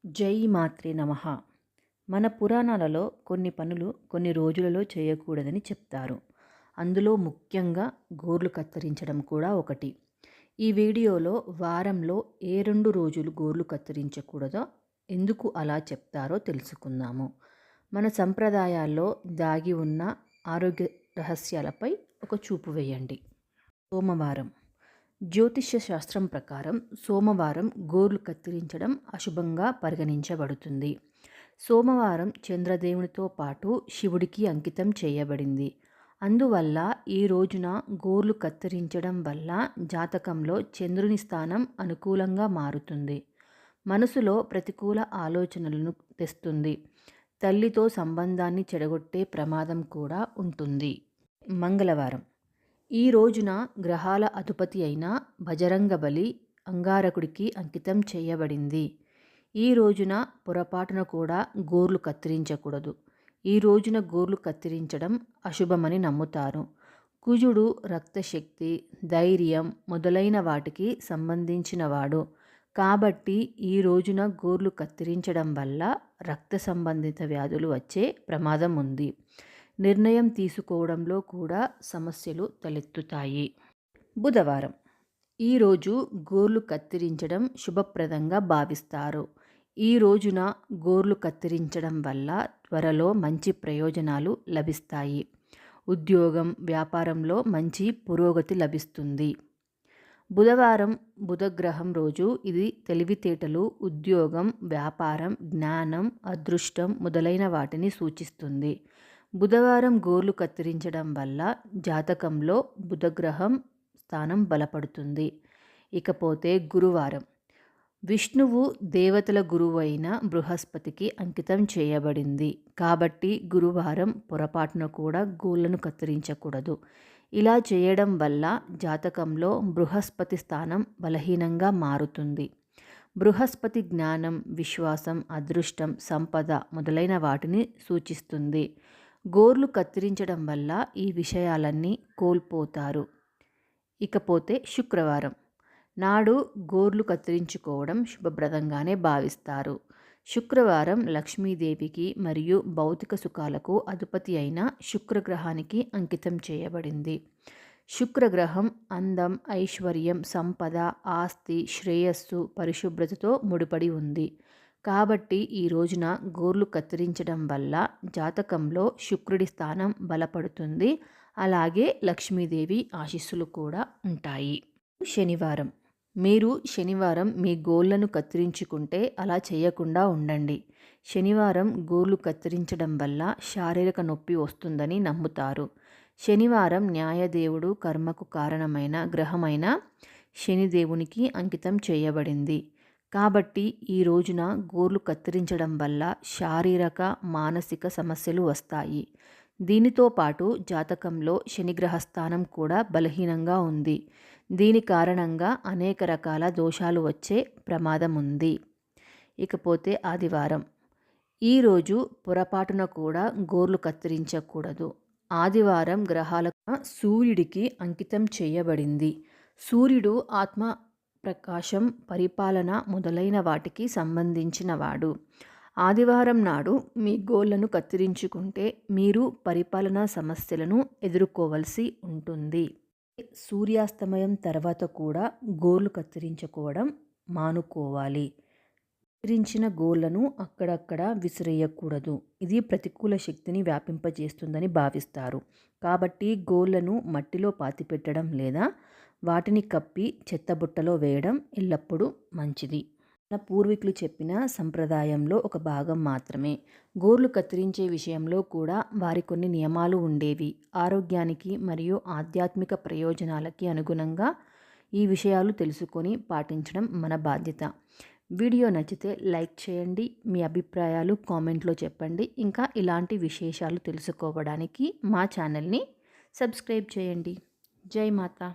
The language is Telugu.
జై మాత్రే నమః. మన పురాణాలలో కొన్ని పనులు కొన్ని రోజులలో చేయకూడదని చెప్తారు. అందులో ముఖ్యంగా గోర్లు కత్తిరించడం కూడా ఒకటి. ఈ వీడియోలో వారంలో ఏ 2 రోజులు గోర్లు కత్తిరించకూడదో, ఎందుకు అలా చెప్తారో తెలుసుకుందాము. మన సంప్రదాయాల్లో దాగి ఉన్న ఆరోగ్య రహస్యాలపై ఒక చూపు వేయండి. సోమవారం. జ్యోతిష్య శాస్త్రం ప్రకారం సోమవారం గోర్లు కత్తిరించడం అశుభంగా పరిగణించబడుతుంది. సోమవారం చంద్రదేవునితో పాటు శివుడికి అంకితం చేయబడింది. అందువల్ల ఈ రోజున గోర్లు కత్తిరించడం వల్ల జాతకంలో చంద్రుని స్థానం అనుకూలంగా మారుతుంది. మనసులో ప్రతికూల ఆలోచనలను తెస్తుంది. తల్లితో సంబంధాన్ని చెడగొట్టే ప్రమాదం కూడా ఉంటుంది. మంగళవారం. ఈ రోజున గ్రహాల అధిపతి అయిన బజరంగబలి అంగారకుడికి అంకితం చేయబడింది. ఈ రోజున పొరపాటున కూడా గోర్లు కత్తిరించకూడదు. ఈ రోజున గోర్లు కత్తిరించడం అశుభమని నమ్ముతారు. కుజుడు రక్తశక్తి, ధైర్యం మొదలైన వాటికి సంబంధించినవాడు. కాబట్టి ఈ రోజున గోర్లు కత్తిరించడం వల్ల రక్త సంబంధిత వ్యాధులు వచ్చే ప్రమాదం ఉంది. నిర్ణయం తీసుకోవడంలో కూడా సమస్యలు తలెత్తుతాయి. బుధవారం. ఈరోజు గోర్లు కత్తిరించడం శుభప్రదంగా భావిస్తారు. ఈ రోజున గోర్లు కత్తిరించడం వల్ల త్వరలో మంచి ప్రయోజనాలు లభిస్తాయి. ఉద్యోగం, వ్యాపారంలో మంచి పురోగతి లభిస్తుంది. బుధవారం బుధగ్రహం రోజు. ఇది తెలివితేటలు, ఉద్యోగం, వ్యాపారం, జ్ఞానం, అదృష్టం మొదలైన వాటిని సూచిస్తుంది. బుధవారం గోర్లు కత్తిరించడం వల్ల జాతకంలో బుధగ్రహం స్థానం బలపడుతుంది. ఇకపోతే గురువారం. విష్ణువు దేవతల గురువు అయిన బృహస్పతికి అంకితం చేయబడింది. కాబట్టి గురువారం పొరపాటున కూడా గోళ్లను కత్తిరించకూడదు. ఇలా చేయడం వల్ల జాతకంలో బృహస్పతి స్థానం బలహీనంగా మారుతుంది. బృహస్పతి జ్ఞానం, విశ్వాసం, అదృష్టం, సంపద మొదలైన వాటిని సూచిస్తుంది. గోర్లు కత్తిరించడం వల్ల ఈ విషయాలన్నీ కోల్పోతారు. ఇకపోతే శుక్రవారం నాడు గోర్లు కత్తిరించుకోవడం శుభప్రదంగానే భావిస్తారు. శుక్రవారం లక్ష్మీదేవికి మరియు భౌతిక సుఖాలకు అధిపతి అయిన శుక్రగ్రహానికి అంకితం చేయబడింది. శుక్రగ్రహం అందం, ఐశ్వర్యం, సంపద, ఆస్తి, శ్రేయస్సు, పరిశుభ్రతతో ముడిపడి ఉంది. కాబట్టి ఈ రోజున గోర్లు కత్తిరించడం వల్ల జాతకంలో శుక్రుడి స్థానం బలపడుతుంది. అలాగే లక్ష్మీదేవి ఆశీస్సులు కూడా ఉంటాయి. శనివారం. మీరు శనివారం మీ గోళ్లను కత్తిరించుకుంటే అలా చేయకుండా ఉండండి. శనివారం గోర్లు కత్తిరించడం వల్ల శారీరక నొప్పి వస్తుందని నమ్ముతారు. శనివారం న్యాయదేవుడు, కర్మకు కారణమైన గ్రహమైన శనిదేవునికి అంకితం చేయబడింది. కాబట్టి ఈ రోజున గోర్లు కత్తిరించడం వల్ల శారీరక, మానసిక సమస్యలు వస్తాయి. దీనితో పాటు జాతకంలో శనిగ్రహ స్థానం కూడా బలహీనంగా ఉంది. దీని కారణంగా అనేక రకాల దోషాలు వచ్చే ప్రమాదం ఉంది. ఇకపోతే ఆదివారం. ఈరోజు పొరపాటున కూడా గోర్లు కత్తిరించకూడదు. ఆదివారం గ్రహాలకు సూర్యుడికి అంకితం చేయబడింది. సూర్యుడు ఆత్మ, ప్రకాశం, పరిపాలన మొదలైన వాటికి సంబంధించినవాడు. ఆదివారం నాడు మీ గోళ్లను కత్తిరించుకుంటే మీరు పరిపాలనా సమస్యలను ఎదుర్కోవలసి ఉంటుంది. సూర్యాస్తమయం తర్వాత కూడా గోర్లు కత్తిరించుకోవడం మానుకోవాలి. కత్తిరించిన గోళ్లను అక్కడక్కడ విసిరేయకూడదు. ఇది ప్రతికూల శక్తిని వ్యాపింపజేస్తుందని భావిస్తారు. కాబట్టి గోళ్లను మట్టిలో పాతిపెట్టడం లేదా వాటిని కప్పి చెత్తబుట్టలో వేయడం ఎల్లప్పుడూ మంచిది. మన పూర్వీకులు చెప్పిన సంప్రదాయంలో ఒక భాగం మాత్రమే. గోర్లు కత్తిరించే విషయంలో కూడా వారి కొన్ని నియమాలు ఉండేవి. ఆరోగ్యానికి మరియు ఆధ్యాత్మిక ప్రయోజనాలకి అనుగుణంగా ఈ విషయాలు తెలుసుకొని పాటించడం మన బాధ్యత. వీడియో నచ్చితే లైక్ చేయండి. మీ అభిప్రాయాలు కామెంట్లో చెప్పండి. ఇంకా ఇలాంటి విశేషాలు తెలుసుకోవడానికి మా ఛానల్ని సబ్స్క్రైబ్ చేయండి. జై మాతా.